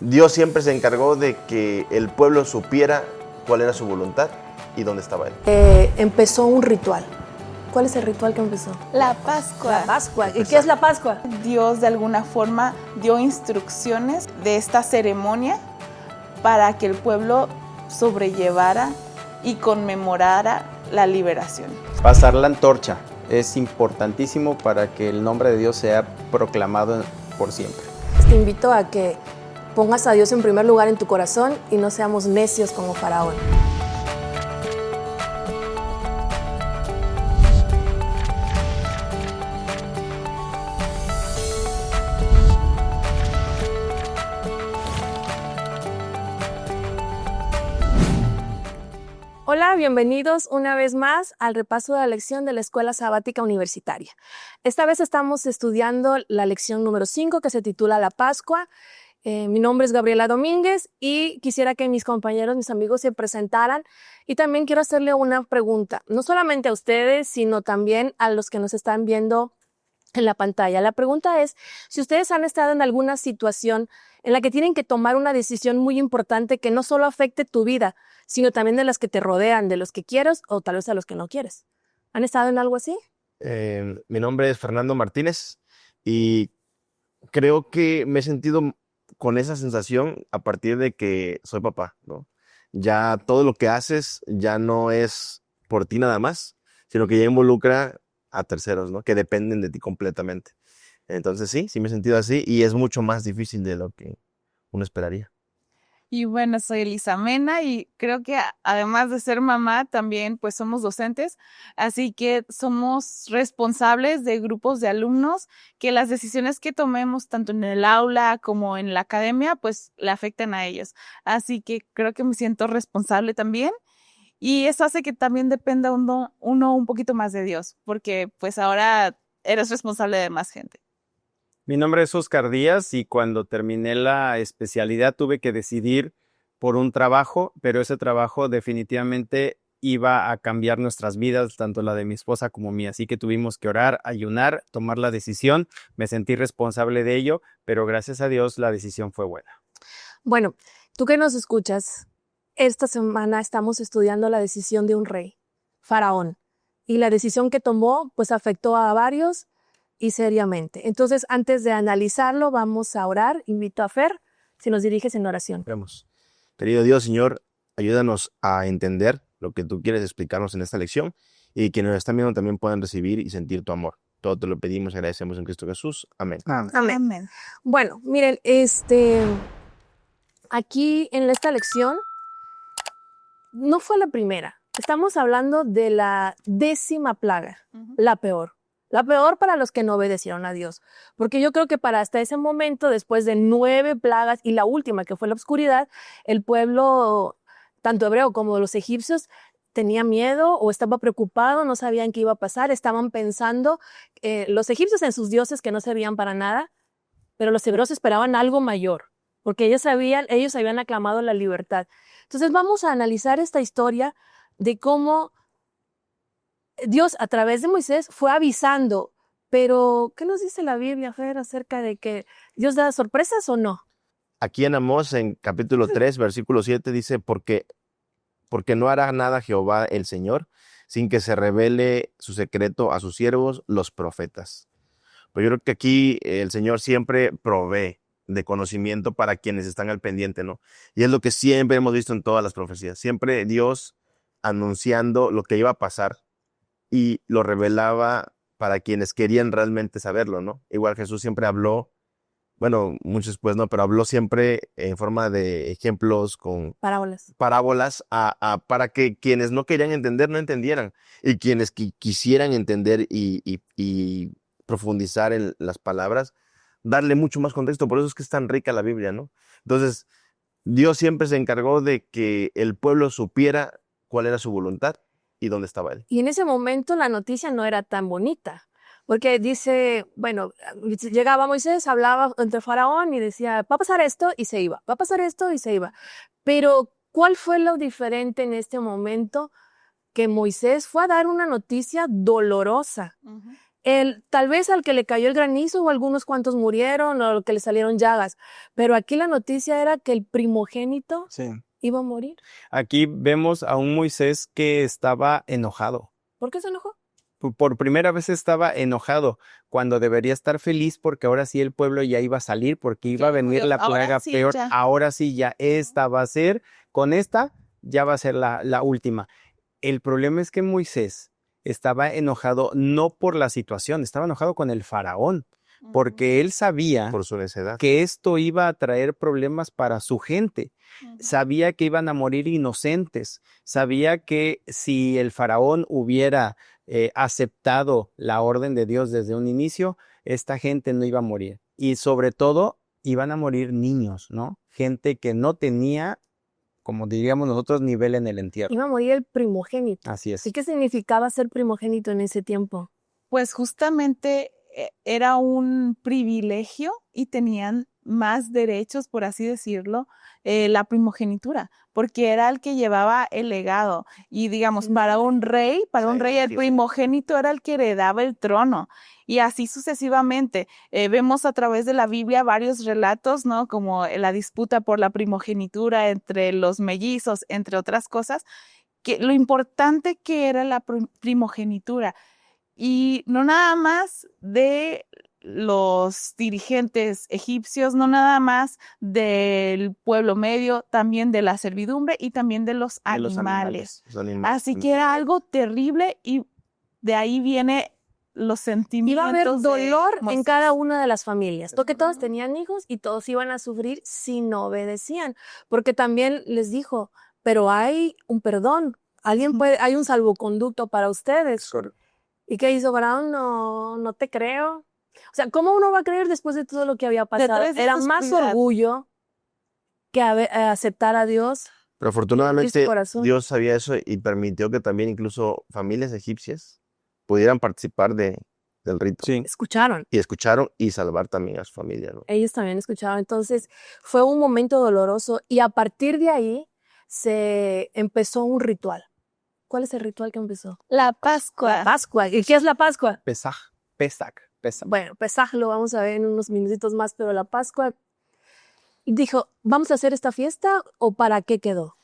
Dios siempre se encargó de que el pueblo supiera cuál era su voluntad y dónde estaba Él. Empezó un ritual. ¿Cuál es el ritual que empezó? La Pascua. La Pascua. ¿Y qué es la Pascua? Dios de alguna forma dio instrucciones de esta ceremonia para que el pueblo sobrellevara y conmemorara la liberación. Pasar la antorcha es importantísimo para que el nombre de Dios sea proclamado por siempre. Te invito a que pongas a Dios en primer lugar en tu corazón y no seamos necios como Faraón. Hola, bienvenidos una vez más al repaso de la lección de la Escuela Sabática Universitaria. Esta vez estamos estudiando la lección número 5 que se titula La Pascua. Mi nombre es Gabriela Domínguez y quisiera que mis compañeros, mis amigos se presentaran y también quiero hacerle una pregunta, no solamente a ustedes, sino también a los que nos están viendo en la pantalla. La pregunta es, si ustedes han estado en alguna situación en la que tienen que tomar una decisión muy importante que no solo afecte tu vida, sino también de las que te rodean, de los que quieres o tal vez a los que no quieres. ¿Han estado en algo así? Mi nombre es Fernando Martínez y creo que me he sentido con esa sensación a partir de que soy papá, ¿no? Ya todo lo que haces ya no es por ti nada más, sino que ya involucra a terceros, ¿no? Que dependen de ti completamente. Entonces sí me he sentido así y es mucho más difícil de lo que uno esperaría. Y bueno, soy Elisa Mena y creo que además de ser mamá, también pues somos docentes, así que somos responsables de grupos de alumnos que las decisiones que tomemos tanto en el aula como en la academia pues le afectan a ellos. Así que creo que me siento responsable también y eso hace que también dependa uno un poquito más de Dios, porque pues ahora eres responsable de más gente. Mi nombre es Oscar Díaz y cuando terminé la especialidad tuve que decidir por un trabajo, pero ese trabajo definitivamente iba a cambiar nuestras vidas, tanto la de mi esposa como mía. Así que tuvimos que orar, ayunar, tomar la decisión. Me sentí responsable de ello, pero gracias a Dios la decisión fue buena. Bueno, tú que nos escuchas, esta semana estamos estudiando la decisión de un rey, Faraón, y la decisión que tomó pues afectó a varios y seriamente. Entonces, antes de analizarlo, vamos a orar. Invito a Fer, si nos diriges en oración. Oremos. Querido Dios, Señor, ayúdanos a entender lo que tú quieres explicarnos en esta lección y que nos están viendo también puedan recibir y sentir tu amor. Todo te lo pedimos y agradecemos en Cristo Jesús. Amén. Amén. Bueno, miren, aquí en esta lección no fue la primera. Estamos hablando de la 10ª plaga, la peor. La peor para los que no obedecieron a Dios. Porque yo creo que para hasta ese momento, después de 9 plagas y la última que fue la oscuridad, el pueblo, tanto hebreo como los egipcios, tenía miedo o estaba preocupado, no sabían qué iba a pasar, estaban pensando, los egipcios en sus dioses que no servían para nada, pero los hebreos esperaban algo mayor, porque ellos habían aclamado la libertad. Entonces vamos a analizar esta historia de cómo Dios a través de Moisés fue avisando, pero ¿qué nos dice la Biblia, Fer, acerca de que Dios da sorpresas o no? Aquí en Amós, en capítulo 3, versículo 7, dice, porque no hará nada Jehová el Señor sin que se revele su secreto a sus siervos, los profetas. Pero yo creo que aquí el Señor siempre provee de conocimiento para quienes están al pendiente, ¿no? Y es lo que siempre hemos visto en todas las profecías. Siempre Dios anunciando lo que iba a pasar y lo revelaba para quienes querían realmente saberlo, ¿no? Igual Jesús siempre habló, bueno, muchos pues no, pero habló siempre en forma de ejemplos con Parábolas. Para que quienes no querían entender no entendieran y quienes quisieran entender y profundizar en las palabras, darle mucho más contexto. Por eso es que es tan rica la Biblia, ¿no? Entonces, Dios siempre se encargó de que el pueblo supiera cuál era su voluntad y dónde estaba Él. Y en ese momento la noticia no era tan bonita, porque dice, bueno, llegaba Moisés, hablaba entre Faraón y decía, va a pasar esto y se iba, va a pasar esto y se iba. Pero, ¿cuál fue lo diferente en este momento? Que Moisés fue a dar una noticia dolorosa. Tal vez al que le cayó el granizo o algunos cuantos murieron o que le salieron llagas, pero aquí la noticia era que el primogénito Sí. iba a morir. Aquí vemos a un Moisés que estaba enojado. ¿Por qué se enojó? Por primera vez estaba enojado, cuando debería estar feliz porque ahora sí el pueblo ya iba a salir, porque iba a venir la ahora plaga sí, peor. ya. Ahora sí, ya esta va a ser, con esta ya va a ser la última. El problema es que Moisés estaba enojado no por la situación, estaba enojado con el faraón, porque él sabía Por su necedad. que esto iba a traer problemas para su gente. Sabía que iban a morir inocentes. Sabía que si el faraón hubiera aceptado la orden de Dios desde un inicio, esta gente no iba a morir. Y sobre todo, iban a morir niños, ¿no? Gente que no tenía, como diríamos nosotros, nivel en el entierro. Iba a morir el primogénito. Así es. ¿Y qué significaba ser primogénito en ese tiempo? Pues justamente era un privilegio y tenían más derechos, por así decirlo, la primogenitura, porque era el que llevaba el legado. Y digamos, para un rey el primogénito era el que heredaba el trono. Y así sucesivamente. Vemos a través de la Biblia varios relatos, ¿no? Como la disputa por la primogenitura entre los mellizos, entre otras cosas, que lo importante que era la primogenitura. Y no nada más de los dirigentes egipcios, no nada más del pueblo medio, también de la servidumbre y también de los animales. Así que era algo terrible y de ahí viene los sentimientos. Iba a haber dolor en Moisés. cada una de las familias, porque todos tenían hijos y todos iban a sufrir si no obedecían, porque también les dijo, pero hay un perdón, hay un salvoconducto para ustedes. ¿Y qué hizo Faraón? No te creo. O sea, ¿cómo uno va a creer después de todo lo que había pasado? Detrás de Era esta más oscuridad. orgullo que aceptar a Dios. Pero afortunadamente corazón. Dios sabía eso y permitió que también incluso familias egipcias pudieran participar del rito. Sí. Escucharon. Y escucharon y salvar también a su familia, ¿no? Ellos también escucharon. Entonces, fue un momento doloroso y a partir de ahí se empezó un ritual. ¿Cuál es el ritual que empezó? La Pascua. Pascua. ¿Y qué es la Pascua? Pesaj. Bueno, Pesaj lo vamos a ver en unos minutitos más, pero la Pascua. Y dijo, ¿vamos a hacer esta fiesta o para qué quedó?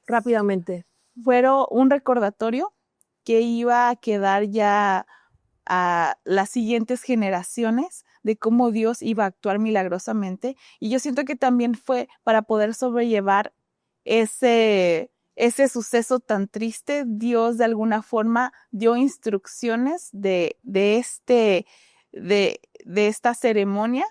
Rápidamente. Fueron un recordatorio que iba a quedar ya a las siguientes generaciones de cómo Dios iba a actuar milagrosamente. Y yo siento que también fue para poder sobrellevar ese suceso tan triste. Dios de alguna forma dio instrucciones de esta ceremonia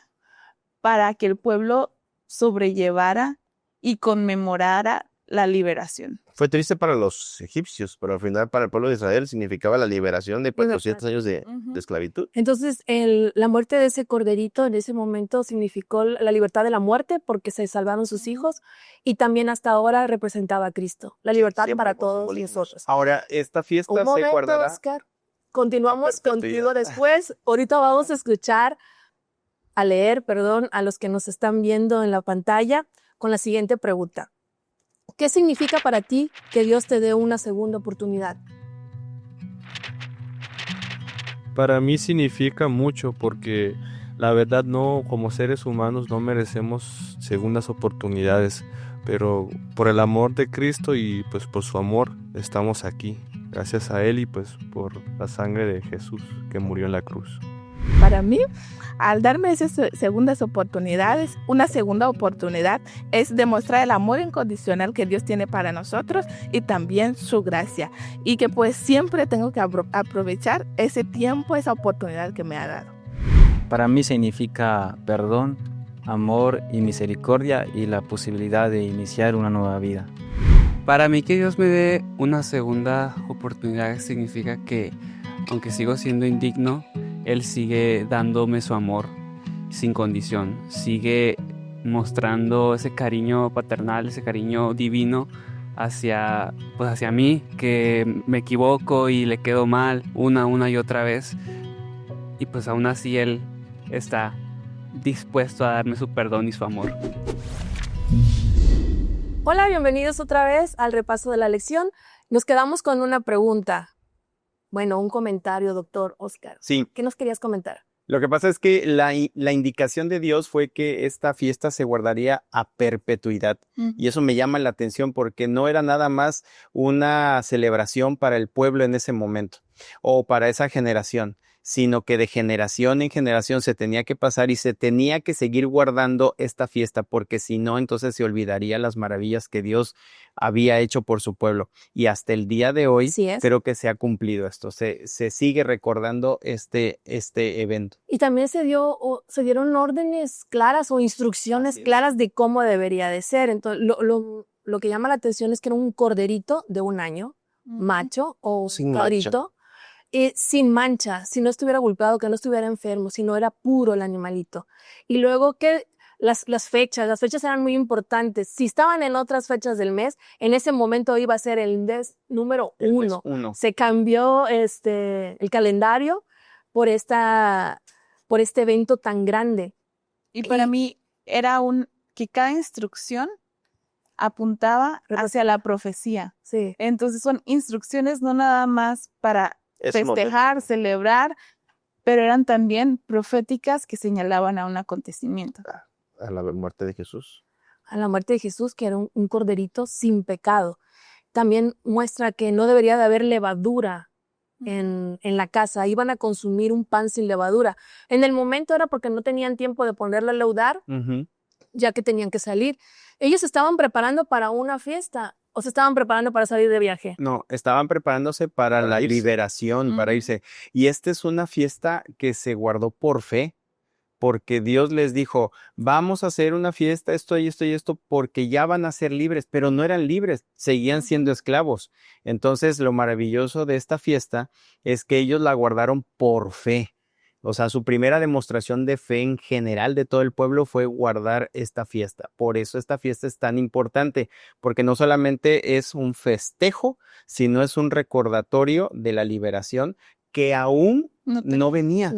para que el pueblo sobrellevara y conmemorara la liberación. Fue triste para los egipcios, pero al final para el pueblo de Israel significaba la liberación de 400 años de esclavitud. Entonces, la muerte de ese corderito en ese momento significó la libertad de la muerte porque se salvaron sus hijos y también hasta ahora representaba a Cristo, la libertad Siempre para con todos simbolismos. nosotros. Ahora, esta fiesta Un se momento, guardará. Oscar. Continuamos A perpetuidad. contigo después. Ahorita vamos a leer, a los que nos están viendo en la pantalla con la siguiente pregunta. ¿Qué significa para ti que Dios te dé una segunda oportunidad? Para mí significa mucho porque la verdad no, como seres humanos no merecemos segundas oportunidades, pero por el amor de Cristo y pues por su amor estamos aquí, gracias a Él y pues por la sangre de Jesús que murió en la cruz. Para mí, al darme esas segundas oportunidades, una segunda oportunidad es demostrar el amor incondicional que Dios tiene para nosotros y también su gracia. Y que pues siempre tengo que aprovechar ese tiempo, esa oportunidad que me ha dado. Para mí significa perdón, amor y misericordia y la posibilidad de iniciar una nueva vida. Para mí que Dios me dé una segunda oportunidad significa que, aunque sigo siendo indigno, Él sigue dándome su amor sin condición, sigue mostrando ese cariño paternal, ese cariño divino hacia mí, que me equivoco y le quedo mal una y otra vez. Y pues aún así Él está dispuesto a darme su perdón y su amor. Hola, bienvenidos otra vez al repaso de la lección. Nos quedamos con una pregunta. Bueno, un comentario, doctor Oscar. Sí. ¿Qué nos querías comentar? Lo que pasa es que la indicación de Dios fue que esta fiesta se guardaría a perpetuidad. Y eso me llama la atención porque no era nada más una celebración para el pueblo en ese momento o para esa generación, sino que de generación en generación se tenía que pasar y se tenía que seguir guardando esta fiesta, porque si no, entonces se olvidaría las maravillas que Dios había hecho por su pueblo. Y hasta el día de hoy Así es. creo que se ha cumplido esto, se sigue recordando este evento. Y también se dieron órdenes claras o instrucciones Así es. claras de cómo debería de ser. Entonces, lo que llama la atención es que era un corderito de 1 año, macho o Sin cabrito, sin mancha, si no estuviera golpeado, que no estuviera enfermo, si no era puro el animalito. Y luego que las fechas eran muy importantes. Si estaban en otras fechas del mes, en ese momento iba a ser el mes número 1. Se cambió el calendario por este evento tan grande. Y para mí era que cada instrucción apuntaba hacia la profecía. Sí. Entonces son instrucciones no nada más para Ese festejar, celebrar, pero eran también proféticas que señalaban a un acontecimiento. A la muerte de Jesús. A la muerte de Jesús, que era un corderito sin pecado. También muestra que no debería de haber levadura en la casa. Iban a consumir un pan sin levadura. En el momento era porque no tenían tiempo de ponerlo a leudar, ya que tenían que salir. Ellos estaban preparando para una fiesta o se estaban preparando para salir de viaje. No, estaban preparándose para la irse. liberación, para irse. Y esta es una fiesta que se guardó por fe, porque Dios les dijo, vamos a hacer una fiesta, esto y esto y esto, porque ya van a ser libres, pero no eran libres, seguían siendo esclavos. Entonces, lo maravilloso de esta fiesta es que ellos la guardaron por fe. O sea, su primera demostración de fe en general de todo el pueblo fue guardar esta fiesta. Por eso esta fiesta es tan importante, porque no solamente es un festejo, sino es un recordatorio de la liberación que aún no venía,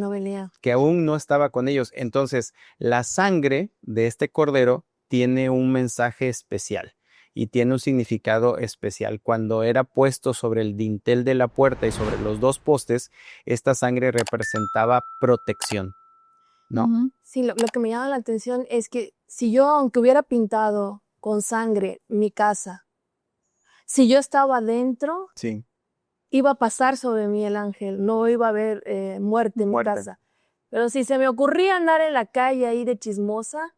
que aún no estaba con ellos. Entonces, la sangre de este cordero tiene un mensaje especial y tiene un significado especial. Cuando era puesto sobre el dintel de la puerta y sobre los 2 postes, esta sangre representaba protección, ¿no? Sí, lo que me llama la atención es que si yo, aunque hubiera pintado con sangre mi casa, si yo estaba adentro, Sí. iba a pasar sobre mí el ángel, no iba a haber muerte en mi casa. Pero si se me ocurría andar en la calle ahí de chismosa,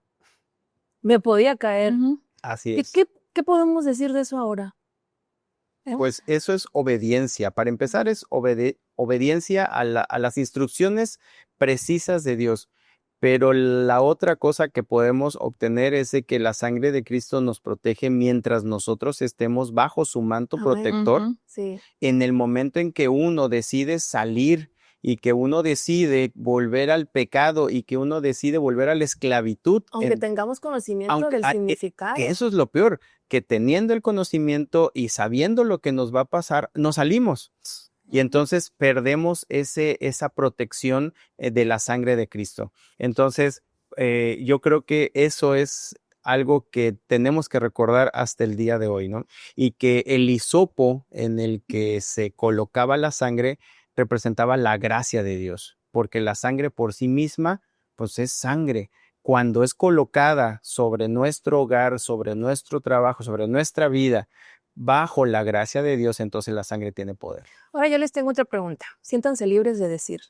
me podía caer. Así es. ¿Qué podemos decir de eso ahora? Pues eso es obediencia. Para empezar, es obediencia a las instrucciones precisas de Dios. Pero la otra cosa que podemos obtener es de que la sangre de Cristo nos protege mientras nosotros estemos bajo su manto protector. Sí. En el momento en que uno decide salir y que uno decide volver al pecado y que uno decide volver a la esclavitud. Aunque tengamos conocimiento del significado. Que eso es lo peor, que teniendo el conocimiento y sabiendo lo que nos va a pasar, nos salimos. Y entonces perdemos esa protección de la sangre de Cristo. Entonces, yo creo que eso es algo que tenemos que recordar hasta el día de hoy, ¿no? Y que el hisopo en el que se colocaba la sangre representaba la gracia de Dios, porque la sangre por sí misma, pues es sangre. Cuando es colocada sobre nuestro hogar, sobre nuestro trabajo, sobre nuestra vida, bajo la gracia de Dios, entonces la sangre tiene poder. Ahora yo les tengo otra pregunta. Siéntanse libres de decir.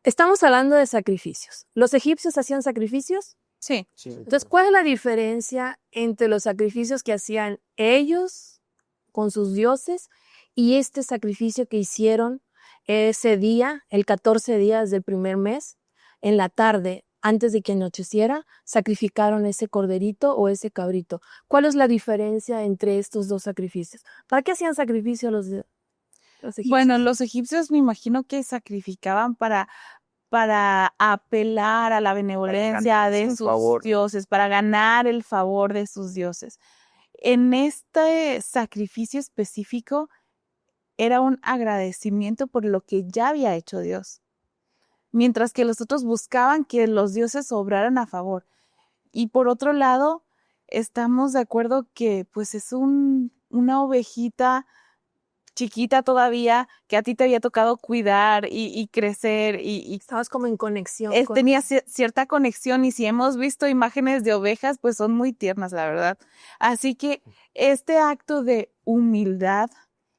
Estamos hablando de sacrificios. ¿Los egipcios hacían sacrificios? Sí. Entonces, ¿cuál es la diferencia entre los sacrificios que hacían ellos con sus dioses y este sacrificio que hicieron ese día, el 14 días del primer mes, en la tarde, antes de que anocheciera, sacrificaron ese corderito o ese cabrito? ¿Cuál es la diferencia entre estos 2 sacrificios? ¿Para qué hacían sacrificio los egipcios? Bueno, los egipcios me imagino que sacrificaban para apelar a la benevolencia de sus dioses, para ganar el favor de sus dioses. En este sacrificio específico era un agradecimiento por lo que ya había hecho Dios, mientras que los otros buscaban que los dioses obraran a favor. Y por otro lado, estamos de acuerdo que pues es una ovejita chiquita todavía, que a ti te había tocado cuidar y crecer y Estabas como en conexión. tenía cierta conexión, y si hemos visto imágenes de ovejas, pues son muy tiernas, la verdad. Así que este acto de humildad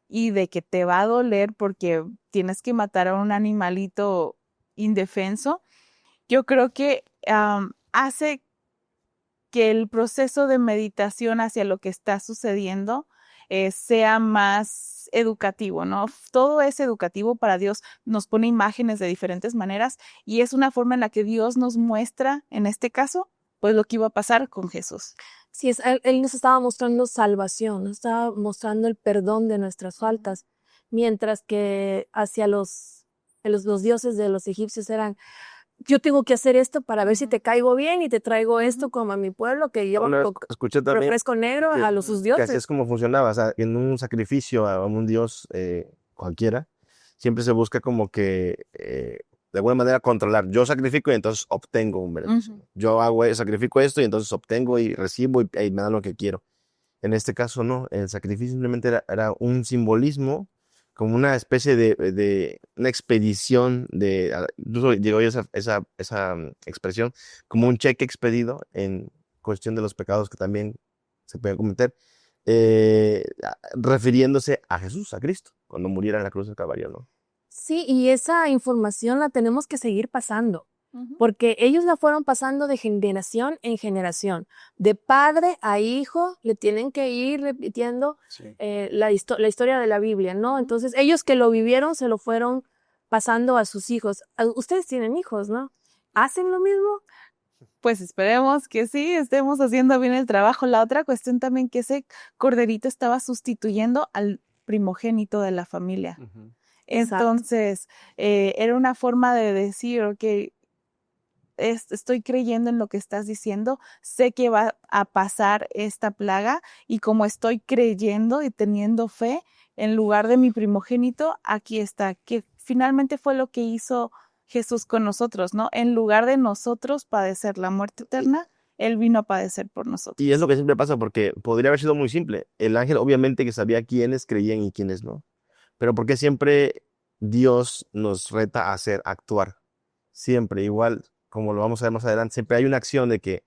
y de que te va a doler porque tienes que matar a un animalito indefenso, yo creo que hace que el proceso de meditación hacia lo que está sucediendo sea más educativo, ¿no? Todo es educativo para Dios, nos pone imágenes de diferentes maneras y es una forma en la que Dios nos muestra, en este caso, pues lo que iba a pasar con Jesús. Sí, él nos estaba mostrando salvación, nos estaba mostrando el perdón de nuestras faltas, mientras que hacia los dioses de los egipcios eran, yo tengo que hacer esto para ver si te caigo bien y te traigo esto como a mi pueblo que lleva Escuché también refresco negro que, a sus que así dioses. es como funcionaba, o sea, en un sacrificio a un dios cualquiera, siempre se busca como que de alguna manera controlar. Yo sacrifico y entonces obtengo un beneficio. Yo sacrifico esto y entonces obtengo y recibo y me dan lo que quiero. En este caso no, el sacrificio simplemente era un simbolismo, como una especie de una expedición incluso llegó esa expresión, como un cheque expedido en cuestión de los pecados que también se pueden cometer, refiriéndose a Jesús, a Cristo, cuando muriera en la cruz del Calvario, ¿no? Sí, y esa información la tenemos que seguir pasando, porque ellos la fueron pasando de generación en generación, de padre a hijo, le tienen que ir repitiendo la historia de la Biblia, ¿no? Entonces, ellos que lo vivieron se lo fueron pasando a sus hijos. Ustedes tienen hijos, ¿no? ¿Hacen lo mismo? Pues esperemos que sí, estemos haciendo bien el trabajo. La otra cuestión también, que ese corderito estaba sustituyendo al primogénito de la familia. Entonces, era una forma de decir, ok, estoy creyendo en lo que estás diciendo, sé que va a pasar esta plaga y como estoy creyendo y teniendo fe, en lugar de mi primogénito, aquí está, que finalmente fue lo que hizo Jesús con nosotros, ¿no? En lugar de nosotros padecer la muerte eterna, Él vino a padecer por nosotros. Y es lo que siempre pasa, porque podría haber sido muy simple. El ángel obviamente que sabía quiénes creían y quiénes no. Pero ¿por qué siempre Dios nos reta a actuar? Siempre, igual, como lo vamos a ver más adelante, siempre hay una acción de que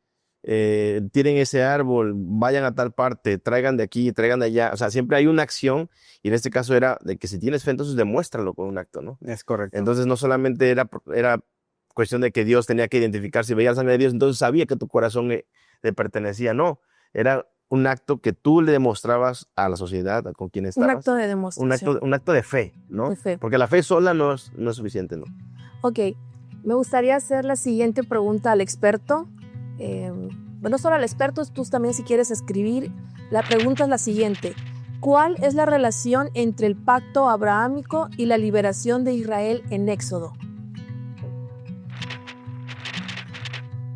tiren ese árbol, vayan a tal parte, traigan de aquí, traigan de allá. O sea, siempre hay una acción, y en este caso era de que si tienes fe, entonces demuéstralo con un acto, ¿no? Es correcto. Entonces no solamente era cuestión de que Dios tenía que identificar, si veía la sangre de Dios, entonces sabía que tu corazón le pertenecía. No, era un acto que tú le demostrabas a la sociedad, con quien estabas. Un acto de demostración. Un acto de fe, ¿no? De fe. Porque la fe sola no es suficiente, ¿no? Ok, me gustaría hacer la siguiente pregunta al experto. No solo al experto, tú también si quieres escribir. La pregunta es la siguiente. ¿Cuál es la relación entre el pacto abrahámico y la liberación de Israel en Éxodo?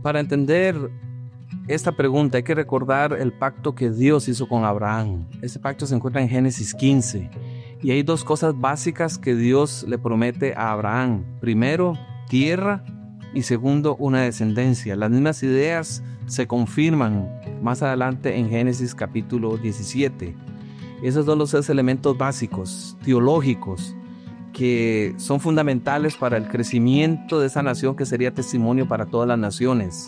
Para entender esta pregunta hay que recordar el pacto que Dios hizo con Abraham. Ese pacto se encuentra en Génesis 15 y hay dos cosas básicas que Dios le promete a Abraham. Primero, tierra, y segundo, una descendencia. Las mismas ideas se confirman más adelante en Génesis capítulo 17. Esos son los 6 elementos básicos, teológicos, que son fundamentales para el crecimiento de esa nación que sería testimonio para todas las naciones.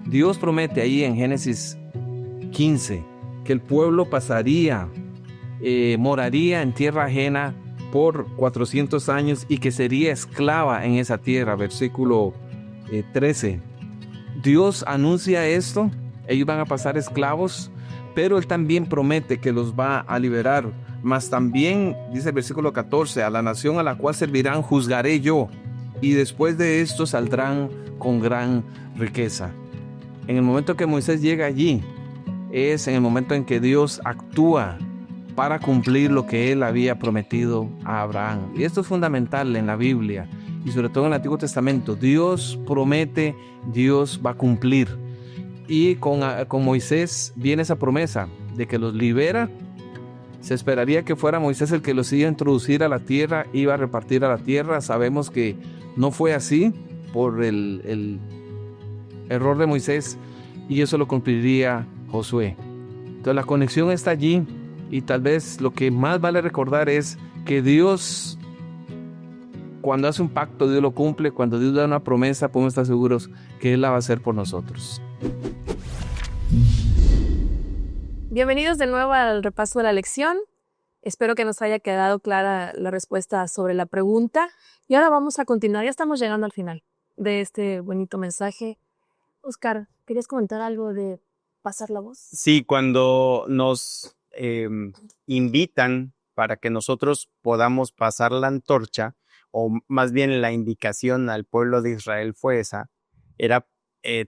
Dios promete ahí en Génesis 15 que el pueblo pasaría, moraría en tierra ajena por 400 años y que sería esclava en esa tierra. Versículo 13. Dios anuncia esto, ellos van a pasar esclavos, pero Él también promete que los va a liberar. Mas también, dice el versículo 14, a la nación a la cual servirán juzgaré yo, y después de esto saldrán con gran riqueza. En el momento que Moisés llega allí, es en el momento en que Dios actúa para cumplir lo que Él había prometido a Abraham. Y esto es fundamental en la Biblia, y sobre todo en el Antiguo Testamento. Dios promete, Dios va a cumplir. Y con Moisés viene esa promesa de que los libera. Se esperaría que fuera Moisés el que los iba a introducir a la tierra, iba a repartir a la tierra. Sabemos que no fue así por el error de Moisés, y eso lo cumpliría Josué. Entonces la conexión está allí Y tal vez lo que más vale recordar es que Dios, cuando hace un pacto, Dios lo cumple. Cuando Dios da una promesa, podemos estar seguros que Él la va a hacer por nosotros. Bienvenidos de nuevo al repaso de la lección. Espero que nos haya quedado clara la respuesta sobre la pregunta. Y ahora vamos a continuar. Ya estamos llegando al final de este bonito mensaje. Oscar, ¿querías comentar algo de pasar la voz? Sí, cuando nos invitan para que nosotros podamos pasar la antorcha, o más bien la indicación al pueblo de Israel fue esa, era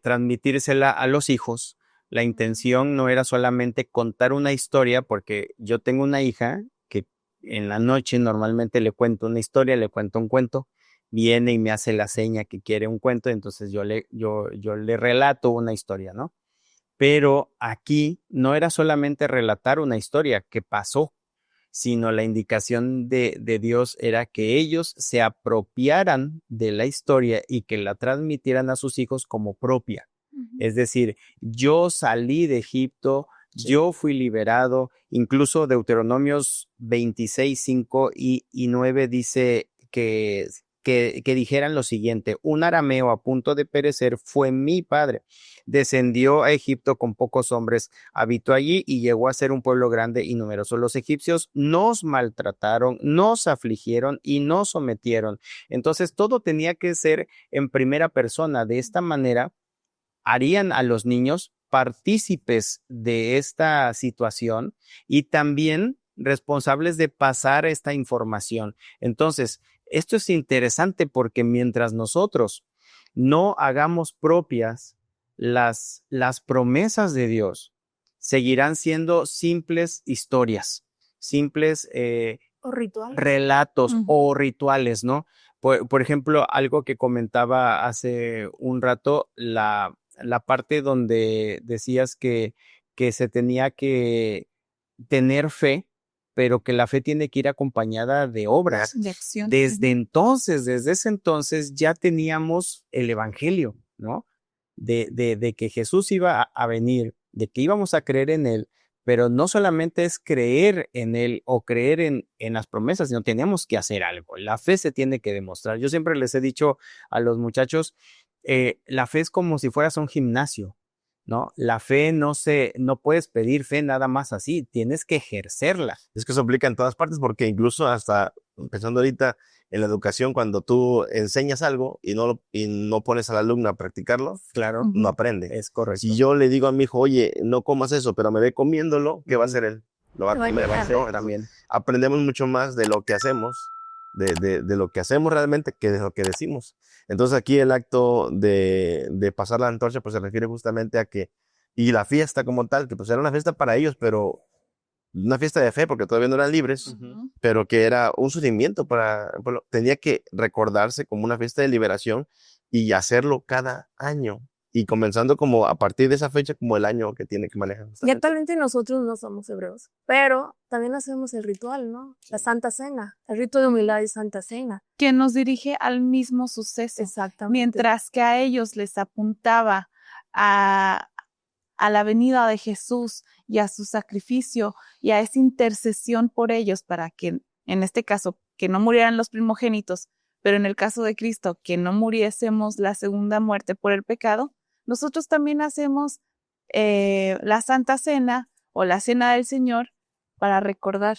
transmitírsela a los hijos. La intención no era solamente contar una historia, porque yo tengo una hija que en la noche normalmente le cuento una historia, le cuento un cuento, viene y me hace la seña que quiere un cuento, entonces yo le relato una historia, ¿no? Pero aquí no era solamente relatar una historia que pasó, sino la indicación de Dios era que ellos se apropiaran de la historia y que la transmitieran a sus hijos como propia. Es decir, yo salí de Egipto, yo fui liberado. Incluso Deuteronomios 26, 5 y 9 dice que dijeran lo siguiente: un arameo a punto de perecer fue mi padre. Descendió a Egipto con pocos hombres, habitó allí y llegó a ser un pueblo grande y numeroso. Los egipcios nos maltrataron, nos afligieron y nos sometieron. Entonces todo tenía que ser en primera persona. De esta manera harían a los niños partícipes de esta situación y también responsables de pasar esta información. Entonces, esto es interesante porque mientras nosotros no hagamos propias las promesas de Dios, seguirán siendo simples historias, simples ¿O ritual? relatos o rituales, ¿no? Por ejemplo, algo que comentaba hace un rato, la parte donde decías que se tenía que tener fe, pero que la fe tiene que ir acompañada de obras. De acción. Desde ese entonces ya teníamos el evangelio, ¿no? De que Jesús iba a venir, de que íbamos a creer en él, pero no solamente es creer en él o creer en las promesas, sino tenemos que hacer algo. La fe se tiene que demostrar. Yo siempre les he dicho a los muchachos, la fe es como si fueras a un gimnasio, ¿no? La fe no puedes pedir fe nada más así, tienes que ejercerla. Es que eso aplica en todas partes, porque incluso hasta pensando ahorita en la educación, cuando tú enseñas algo y no pones al alumno a practicarlo, Claro, no aprende. es correcto. Si yo le digo a mi hijo, oye, no comas eso, pero me ve comiéndolo, ¿qué va a hacer él? Lo va a Lo va a comer, imitar. ¿no? También. Aprendemos mucho más de lo que hacemos, de lo que hacemos realmente, que de lo que decimos. Entonces aquí el acto de pasar la antorcha pues se refiere justamente a que, y la fiesta como tal, que pues era una fiesta para ellos, pero una fiesta de fe, porque todavía no eran libres, pero que era un sufrimiento para el pueblo. Tenía que recordarse como una fiesta de liberación y hacerlo cada año. Y comenzando como a partir de esa fecha, como el año que tiene que manejar. Y actualmente nosotros no somos hebreos, pero también hacemos el ritual, ¿no? La Santa Cena, el rito de humildad y Santa Cena. Que nos dirige al mismo suceso. Exactamente. Mientras que a ellos les apuntaba a la venida de Jesús y a su sacrificio y a esa intercesión por ellos para que, en este caso, que no murieran los primogénitos, pero en el caso de Cristo, que no muriésemos la segunda muerte por el pecado, nosotros también hacemos la Santa Cena o la Cena del Señor para recordar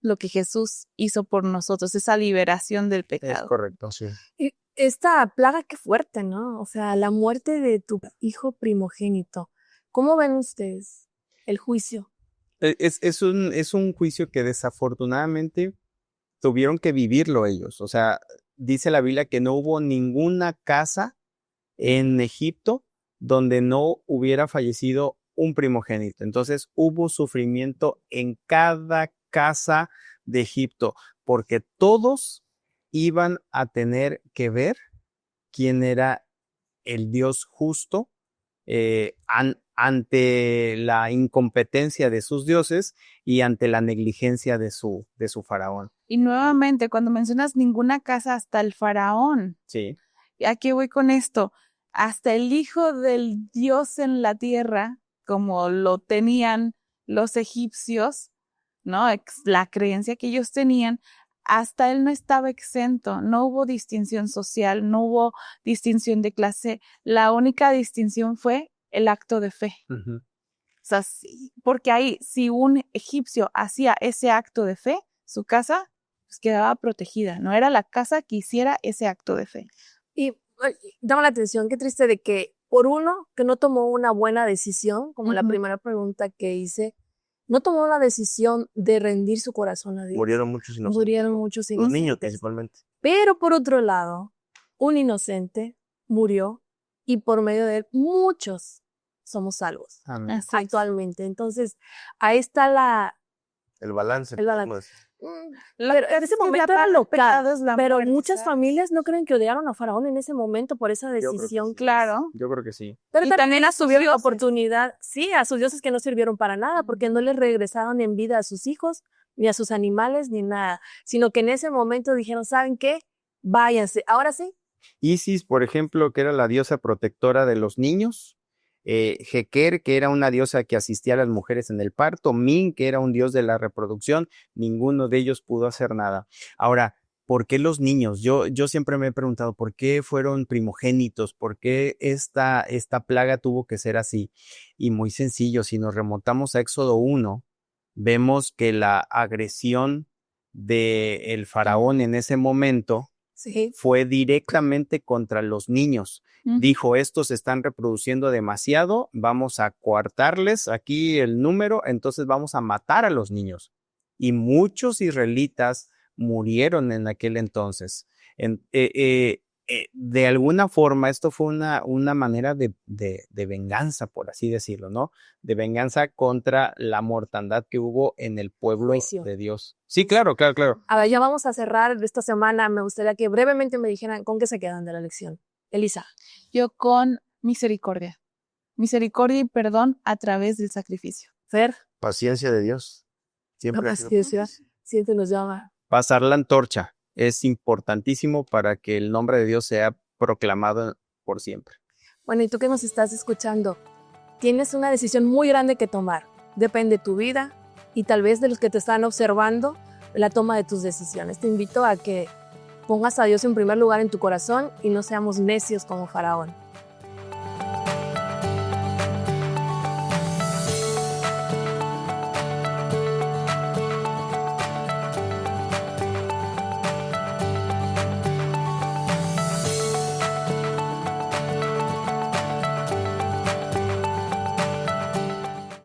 lo que Jesús hizo por nosotros, esa liberación del pecado. Es correcto, sí. Y esta plaga, qué fuerte, ¿no? O sea, la muerte de tu hijo primogénito. ¿Cómo ven ustedes el juicio? Es un juicio que desafortunadamente tuvieron que vivirlo ellos. O sea, dice la Biblia que no hubo ninguna casa en Egipto donde no hubiera fallecido un primogénito. Entonces hubo sufrimiento en cada casa de Egipto, porque todos iban a tener que ver quién era el Dios justo ante la incompetencia de sus dioses y ante la negligencia de su faraón. Y nuevamente, cuando mencionas ninguna casa, hasta el faraón. Sí. ¿Y a qué voy con esto? Hasta el hijo del Dios en la tierra, como lo tenían los egipcios, ¿no? La creencia que ellos tenían, hasta él no estaba exento, no hubo distinción social, no hubo distinción de clase, la única distinción fue el acto de fe. Ujú. O sea, porque ahí, si un egipcio hacía ese acto de fe, su casa pues, quedaba protegida, no era la casa que hiciera ese acto de fe. Y llama la atención, qué triste de que por uno que no tomó una buena decisión, como la primera pregunta que hice, no tomó la decisión de rendir su corazón a Dios. Murieron muchos inocentes. Murieron muchos Los niños inocentes. principalmente. Pero por otro lado, un inocente murió y por medio de él muchos somos salvos Amén. Así es. actualmente. Entonces, ahí está El balance. El balance. podemos decir. Pero en ese la momento paga era del local, pecado es la pero muerte, muchas ¿sabes? familias no creen que odiaron a Faraón en ese momento por esa creo que decisión. sí. Claro. Yo creo que sí. Pero Y también a sus tuvieron la dioses. oportunidad, sí, a sus dioses que no sirvieron para nada, porque no les regresaron en vida a sus hijos, ni a sus animales, ni nada, sino que en ese momento dijeron, ¿saben qué? Váyanse. Ahora sí, Isis, por ejemplo, que era la diosa protectora de los niños. Jeker, que era una diosa que asistía a las mujeres en el parto. Min, que era un dios de la reproducción. Ninguno de ellos pudo hacer nada. Ahora, ¿por qué los niños? Yo siempre me he preguntado, ¿por qué fueron primogénitos? ¿Por qué esta plaga tuvo que ser así? Y muy sencillo, si nos remontamos a Éxodo 1, vemos que la agresión del faraón en ese momento sí, fue directamente contra los niños. Dijo, estos se están reproduciendo demasiado, vamos a coartarles aquí el número, entonces vamos a matar a los niños. Y muchos israelitas murieron en aquel entonces. De alguna forma, esto fue una manera de venganza, por así decirlo, ¿no? De venganza contra la mortandad que hubo en el pueblo Juicio. de Dios. Sí, claro. A ver, ya vamos a cerrar esta semana. Me gustaría que brevemente me dijeran con qué se quedan de la lección. Elisa. Yo con misericordia. Misericordia y perdón a través del sacrificio. Fer. Paciencia de Dios. Siempre ha sido Paciencia. paciencia. Siempre nos llama. Pasar la antorcha es importantísimo para que el nombre de Dios sea proclamado por siempre. Bueno, y tú que nos estás escuchando, tienes una decisión muy grande que tomar. Depende de tu vida y tal vez de los que te están observando la toma de tus decisiones. Te invito a que pongas a Dios en primer lugar en tu corazón y no seamos necios como Faraón.